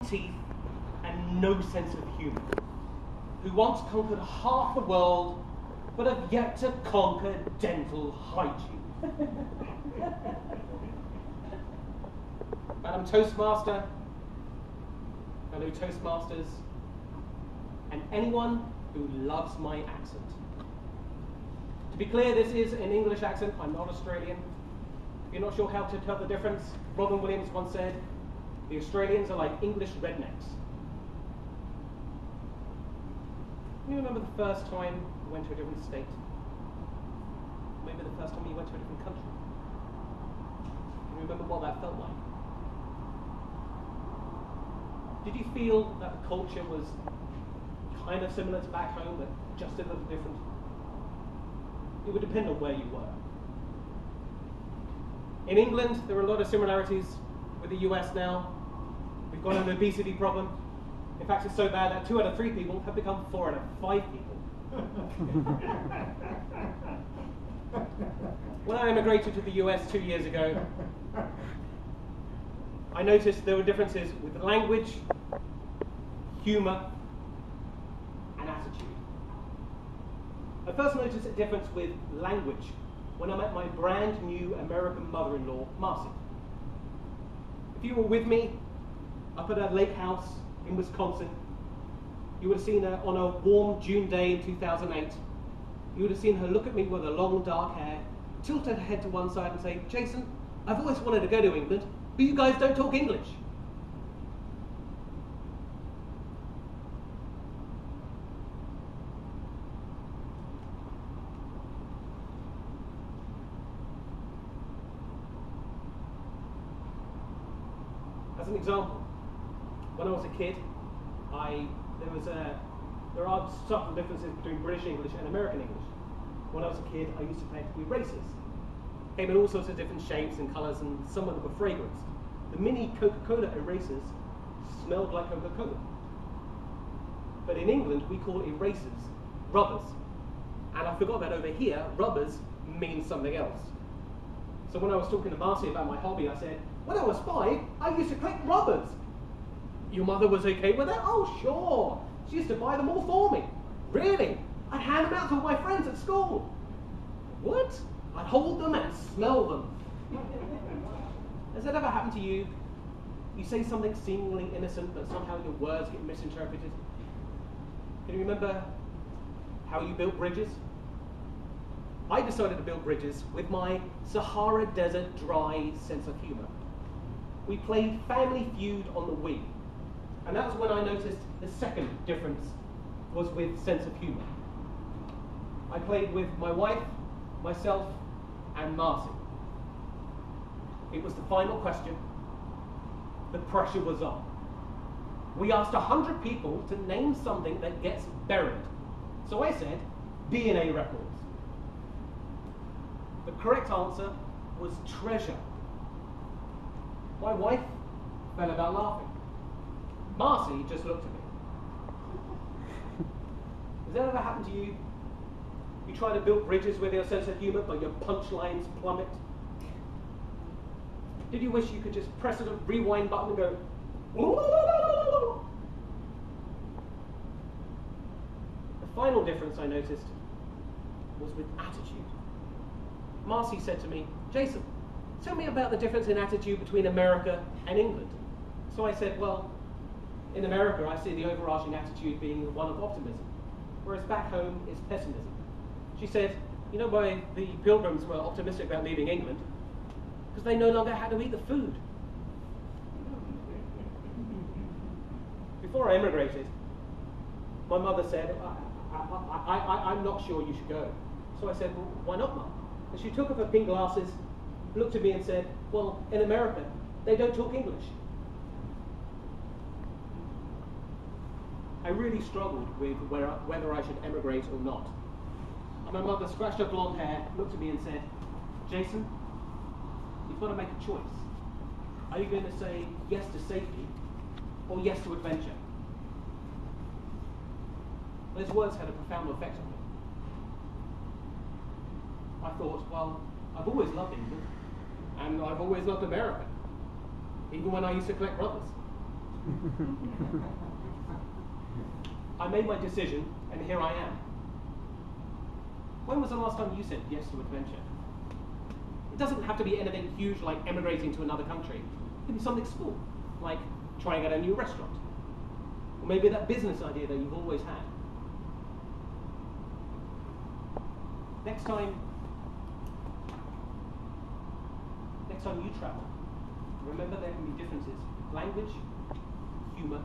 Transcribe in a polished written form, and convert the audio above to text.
teeth and no sense of humour, who once conquered half the world but have yet to conquer dental hygiene. Madam Toastmaster, fellow Toastmasters, and anyone who loves my accent. To be clear, this is an English accent, I'm not Australian. If you're not sure how to tell the difference, Robin Williams once said, the Australians are like English rednecks. Can you remember the first time you went to a different state? Maybe the first time you went to a different country? Can you remember what that felt like? Did you feel that the culture was kind of similar to back home, but just a little different? It would depend on where you were. In England, there are a lot of similarities with the US now. We've got an obesity problem. In fact, it's so bad that 2 out of 3 people have become 4 out of 5 people. When I immigrated to the US 2 years ago, I noticed there were differences with language, humour, and attitude. I first noticed a difference with language when I met my brand new American mother-in-law, Marcy. If you were with me up at a lake house in Wisconsin, you would have seen her on a warm June day in 2008. You would have seen her look at me with her long dark hair, tilt her head to one side and say, "Jason, I've always wanted to go to England, but you guys don't talk English." As an example, when I was a kid, there are subtle differences between British English and American English. When I was a kid, I used to play erasers. Came in all sorts of different shapes and colours, and some of them were fragranced. The mini Coca-Cola erasers smelled like Coca-Cola. But in England, we call erasers rubbers. And I forgot that over here, rubbers means something else. So when I was talking to Marcy about my hobby, I said, when I was 5, I used to collect rubbers. Your mother was okay with that? Oh, sure. She used to buy them all for me. Really? I'd hand them out to all my friends at school. What? I'd hold them and smell them. Has that ever happened to you? You say something seemingly innocent, but somehow your words get misinterpreted. Can you remember how you built bridges? I decided to build bridges with my Sahara Desert dry sense of humor. We played Family Feud on the Wii. And that was when I noticed the second difference was with sense of humor. I played with my wife, myself, and Marcy. It was the final question. The pressure was on. We asked 100 people to name something that gets buried. So I said, DNA records. The correct answer was treasure. My wife fell about laughing. Marcy just looked at me. Has that ever happened to you? You try to build bridges with your sense of humor, but your punchlines plummet? Did you wish you could just press a rewind button and go, "Ooh"? The final difference I noticed was with attitude. Marcy said to me, "Jason, tell me about the difference in attitude between America and England." So I said, well, in America, I see the overarching attitude being one of optimism, whereas back home is pessimism. She said, you know why the Pilgrims were optimistic about leaving England? Because they no longer had to eat the food. Before I immigrated, my mother said, I'm not sure you should go. So I said, well, why not, Mum? And she took off her pink glasses, looked at me and said, well, in America, they don't talk English. I really struggled with whether I should emigrate or not. And my mother scratched her blonde hair, looked at me and said, Jason, you've got to make a choice. Are you going to say yes to safety or yes to adventure? Those words had a profound effect on me. I thought, well, I've always loved England, and I've always loved America, even when I used to collect rubbers. I made my decision, and here I am. When was the last time you said yes to adventure? It doesn't have to be anything huge like emigrating to another country. It can be something small, like trying out a new restaurant. Or maybe that business idea that you've always had. Next time you travel, remember there can be differences. Language, humor,